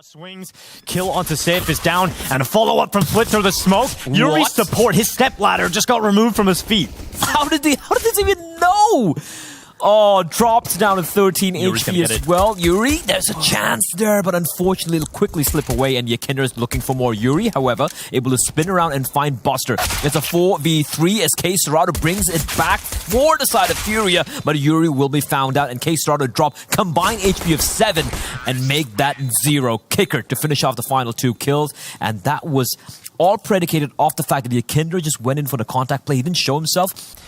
Swings, kill onto Safe is down, and a follow-up from Flit through the smoke. Yuri's support, his step ladder just got removed from his feet. How did this even know? Oh, dropped down to 13 HP as well. Yuri, there's a chance there, but unfortunately it'll quickly slip away, and Yekindar is looking for more. Yuri, however, able to spin around and find Buster. It's a 4v3 as kxerato brings it back for the side of Furia, but Yuri will be found out, and kxerato drop combined HP of 7 and make that 0. Kicker to finish off the final 2 kills, and that was all predicated off the fact that Yekindar just went in for the contact play. He didn't show himself.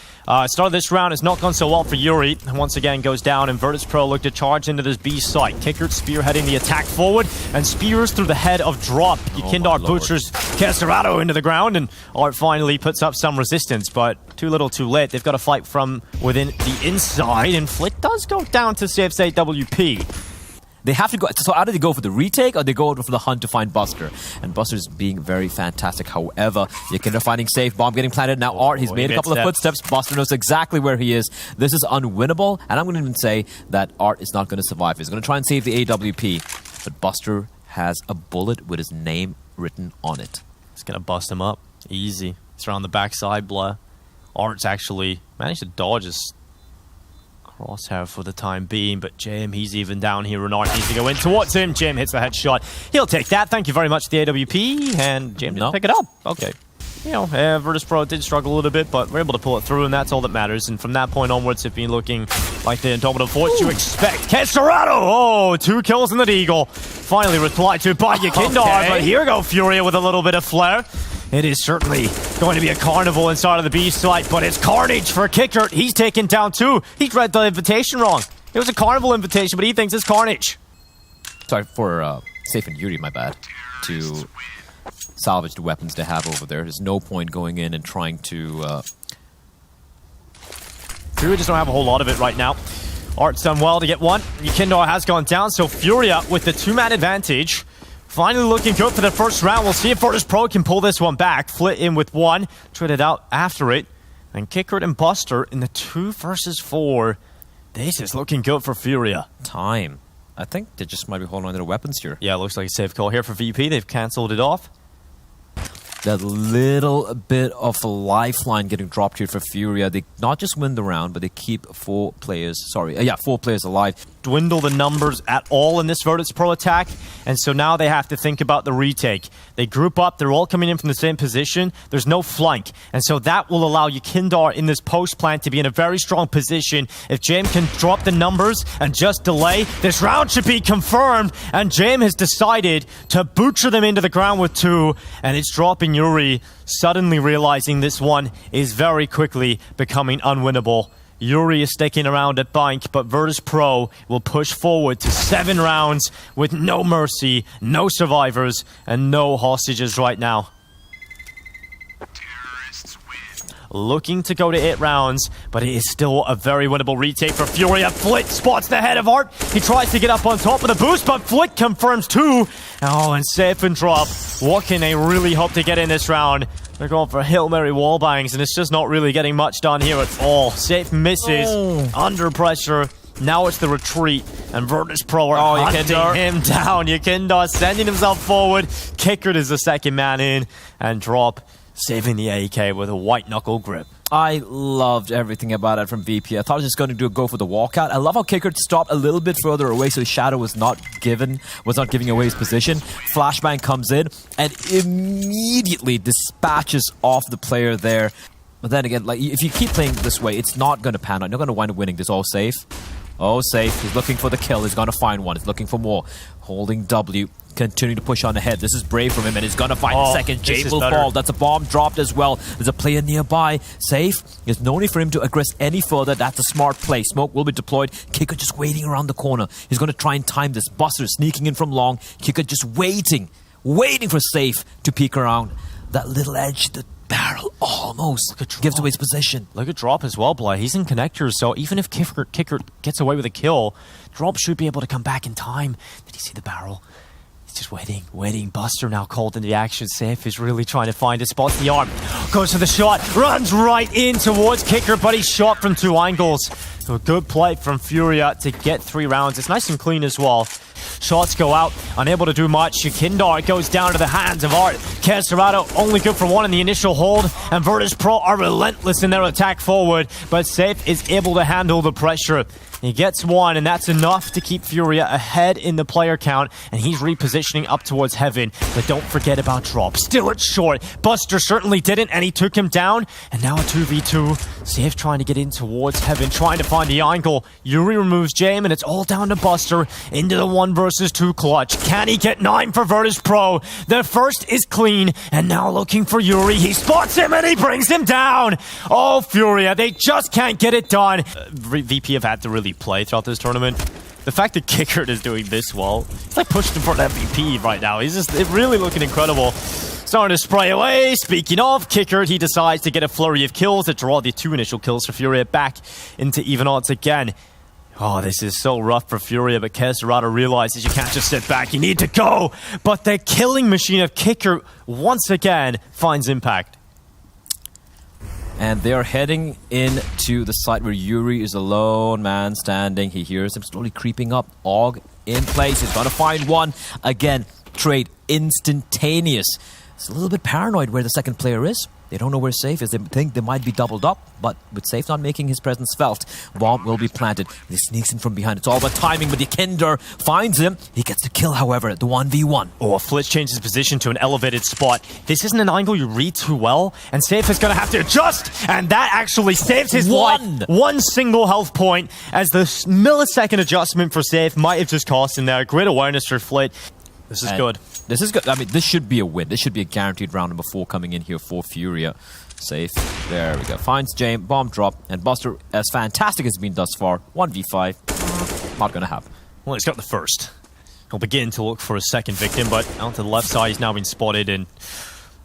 Start of this round has not gone so well for Yuri. Once again goes down, and Virtus.pro look to charge into this B site. Kicker spearheading the attack forward, and spears through the head of Drop. Yekindar butchers kxerato into the ground, and Art finally puts up some resistance, but too little too late. They've got to fight from within the inside, and Flick does go down to saves AWP. They have to go. So either they go for the retake or they go for the hunt to find Buster. And Buster's being very fantastic. However, Yekindar finding safe. Bomb getting planted. Now Art, he's made a couple of footsteps. Buster knows exactly where he is. This is unwinnable. And I'm going to even say that Art is not going to survive. He's going to try and save the AWP. But Buster has a bullet with his name written on it. It's going to bust him up. Easy. It's around the backside, blah. Art's actually managed to dodge his crosshair for the time being, but Jim, he's even down here. Renard needs to go in towards him. Jim hits the headshot. He'll take that. Thank you very much, the AWP, and Jim didn't pick it up. Okay. You know, Virtus.pro did struggle a little bit, but we're able to pull it through, and that's all that matters. And from that point onwards, it's been looking like the indomitable force you expect. kxerato! Oh, 2 kills in the Deagle. Finally replied to by Yekindar, but here go Furia with a little bit of flair. It is certainly going to be a carnival inside of the B site, but it's carnage for Kicker. He's taken down 2. He read the invitation wrong. It was a carnival invitation, but he thinks it's carnage. Sorry for Safe and Yuri, my bad, to salvage the weapons they have over there. There's no point going in and trying to... Furia just don't have a whole lot of it right now. Art's done well to get one. Yekindar has gone down, so Furia with the 2-man advantage. Finally looking good for the first round. We'll see if Virtus.pro can pull this one back. Flit in with 1, traded out after it. And Kicker and Buster in the 2 versus 4. This is looking good for Furia. Time. I think they just might be holding on to their weapons here. Yeah, looks like a safe call here for VP. They've cancelled it off. That little bit of a lifeline getting dropped here for Furia. They not just win the round, but they keep 4 players alive. Dwindle the numbers at all in this Virtus.pro attack, and so now they have to think about the retake. They group up, they're all coming in from the same position, there's no flank, and so that will allow Yekindar in this post plant to be in a very strong position. If Jam can drop the numbers and just delay, this round should be confirmed, and Jam has decided to butcher them into the ground with 2, and it's dropping Yuri, suddenly realizing this one is very quickly becoming unwinnable. Yuri is sticking around at Bank, but Virtus.pro will push forward to 7 rounds with no mercy, no survivors, and no hostages right now. Looking to go to 8 rounds, but it is still a very winnable retake for Furia. Flit spots the head of Art. He tries to get up on top of the boost, but Flit confirms 2. Oh, and Safe and Drop. What can they really hope to get in this round? They're going for Hail Mary wallbangs, and it's just not really getting much done here at all. Safe misses, under pressure. Now it's the retreat, and Virtus.pro are hunting him down. Yekindar sending himself forward. Kicker is the second man in, and Drop saving the AK with a white knuckle grip. I loved everything about it from VP. I thought he was just going to go for the walkout. I love how Kicker stopped a little bit further away so his shadow was not giving away his position. Flashbang comes in and immediately dispatches off the player there. But then again, like, if you keep playing this way, it's not going to pan out. You're going to wind up winning this all safe. Oh, safe. He's looking for the kill. He's going to find one. He's looking for more. Holding W. Continuing to push on ahead. This is brave from him, and he's going to find the second. Jade will fall. That's a bomb dropped as well. There's a player nearby. Safe. There's no need for him to aggress any further. That's a smart play. Smoke will be deployed. Kicker just waiting around the corner. He's going to try and time this. Buster sneaking in from long. Kicker just waiting for Safe to peek around. That little edge, the barrel almost gives away his position. Look at Drop as well, Bly. He's in connectors, so even if Kicker gets away with a kill, Drop should be able to come back in time. Did he see the barrel? Just waiting. Buster now called into the action. Safe is really trying to find a spot. The arm goes for the shot, runs right in towards Kicker, but he's shot from 2 angles. So a good play from Furia to get 3 rounds. It's nice and clean as well. Shots go out, unable to do much. Kindar goes down to the hands of Art. kxgo only good for one in the initial hold, and Virtus.pro are relentless in their attack forward, but Safe is able to handle the pressure. He gets one, and that's enough to keep Furia ahead in the player count, and he's repositioning up towards Heaven. But don't forget about Drop. Still it's short. Buster certainly didn't, and he took him down. And now a 2v2. Safe trying to get in towards Heaven, trying to find the angle. Yuri removes Jame, and it's all down to Buster into the 1 versus 2 clutch. Can he get 9 for Virtus.pro? The first is clean, and now looking for Yuri. He spots him, and he brings him down. Oh, Furia, they just can't get it done. VP have had to really play throughout this tournament. The fact that Kickert is doing this well, it's like pushed him for an MVP right now. He's just really looking incredible. Starting to spray away. Speaking of Kickert, he decides to get a flurry of kills to draw the 2 initial kills for Furia back into even odds again. Oh, this is so rough for Furia, but kxgo realizes you can't just sit back, you need to go. But the killing machine of Kickert once again finds impact. And they're heading into the site where Yuri is a lone man standing. He hears him slowly creeping up. Og in place. He's gonna find one. Again, trade instantaneous. It's a little bit paranoid where the second player is. They don't know where Safe is. They think they might be doubled up, but with Safe not making his presence felt, bomb will be planted. He sneaks in from behind. It's all about timing, but Ykinder finds him. He gets the kill, however, at the 1v1. Oh, Flitz changes position to an elevated spot. This isn't an angle you read too well, and Safe is going to have to adjust, and that actually saves his life. 1 single health point, as the millisecond adjustment for Safe might have just cost him there. Great awareness for Flit. This is good. This is good. I mean, this should be a win. This should be a guaranteed round number 4 coming in here for Furia. Safe. There we go. Finds Jame. Bomb drop. And Buster, as fantastic as it's been thus far, 1v5. Not going to happen. Well, he's got the first. He'll begin to look for a second victim, but out to the left side, he's now been spotted and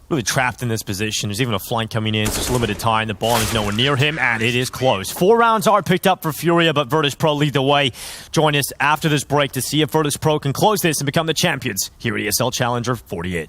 really trapped in this position. There's even a flank coming in. It's just limited time. The bomb is nowhere near him, and it is close. 4 rounds are picked up for Furia, but Virtus.pro lead the way. Join us after this break to see if Virtus.pro can close this and become the champions here at ESL Challenger 48.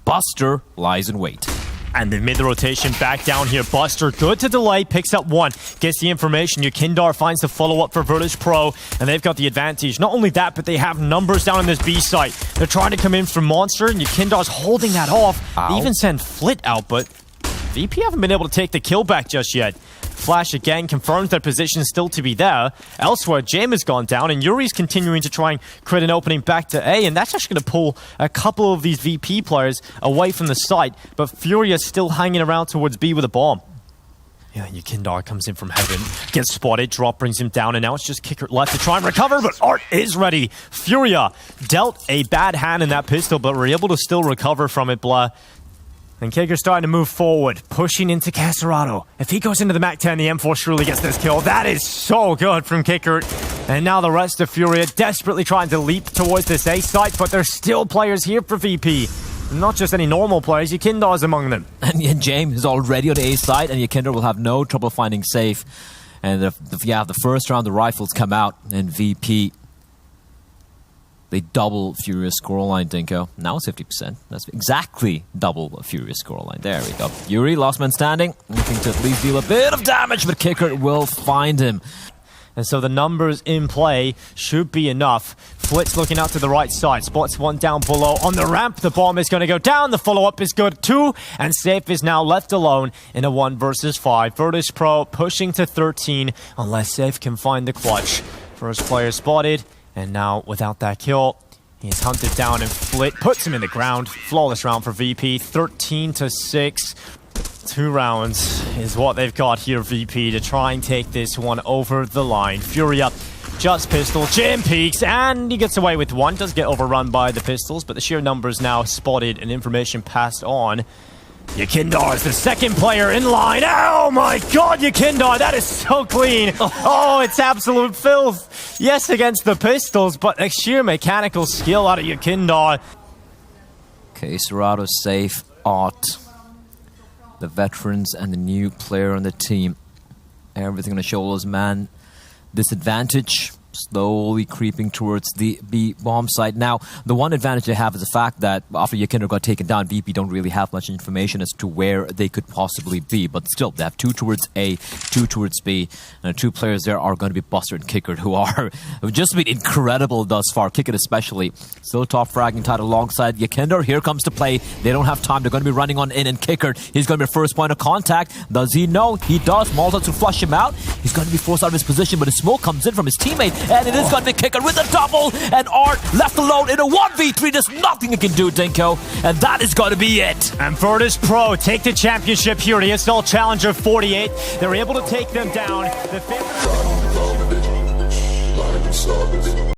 Buster lies in wait. And they made the rotation back down here. Buster, good to delay, picks up 1, gets the information. Ykinder finds the follow-up for Virtus.pro, and they've got the advantage. Not only that, but they have numbers down in this B site. They're trying to come in for Monster, and Ykinder's holding that off. Ow. They even send Flit out, but VP haven't been able to take the kill back just yet. Flash again confirms their position still to be there. Elsewhere, Jame has gone down, and Yuri's continuing to try and create an opening back to A, and that's actually going to pull a couple of these VP players away from the site, but Furia's still hanging around towards B with a bomb. Yeah, Ykinder comes in from Heaven, gets spotted, Drop brings him down, and now it's just Kickert left to try and recover, but Art is ready. Furia dealt a bad hand in that pistol, but were able to still recover from it, blah. And Kickert's starting to move forward, pushing into kxgo. If he goes into the MAC-10, the M4 surely gets this kill. That is so good from Kickert. And now the rest of Furia desperately trying to leap towards this A site, but there's still players here for VP. Not just any normal players, Ykinder's among them. And Jame is already on the A side, and Ykinder will have no trouble finding Safe. And the first round, the rifles come out, and VP, they double Furia's scoreline, Dinko. Now it's 50%. That's exactly double Furia's scoreline. There we go. Yuri, last man standing, looking to at least deal a bit of damage, but Kickert will find him. And so the numbers in play should be enough. Flitz looking out to the right side. Spots 1 down below. On the ramp, the bomb is going to go down. The follow-up is good too. And Safe is now left alone in a 1 versus 5. Virtus.pro pushing to 13 unless Safe can find the clutch. First player spotted. And now, without that kill, he's hunted down, and Flit puts him in the ground. Flawless round for VP, 13-6. 2 rounds is what they've got here, VP, to try and take this one over the line. Furia just pistol, Jim peeks, and he gets away with 1. Does get overrun by the pistols, but the sheer numbers now spotted and information passed on. Ykinder is the second player in line. Oh my god, Ykinder, that is so clean. Oh, it's absolute filth. Yes, against the pistols, but a sheer mechanical skill out of Ykinder. kxgo Safe, Art, the veterans and the new player on the team. Everything on the shoulders, man. Disadvantage. slowly creeping towards the B bomb site. Now, the one advantage they have is the fact that after Yakinder got taken down, VP don't really have much information as to where they could possibly be. But still, they have 2 towards A, 2 towards B. And 2 players there are going to be Buster and Kickard, who have just been incredible thus far. Kickard especially. Still top fragging tied alongside Yakinder. Here comes the play. They don't have time. They're going to be running on in, and Kickard, he's going to be first point of contact. Does he know? He does. Molotov to flush him out. He's going to be forced out of his position, but a smoke comes in from his teammate, and it is going to be Kickard with a double, and Art left alone in a 1v3. There's nothing he can do, Dinko, and that is going to be it. And Virtus.pro take the championship here. The ESL Challenger 48. They're able to take them down. The favorite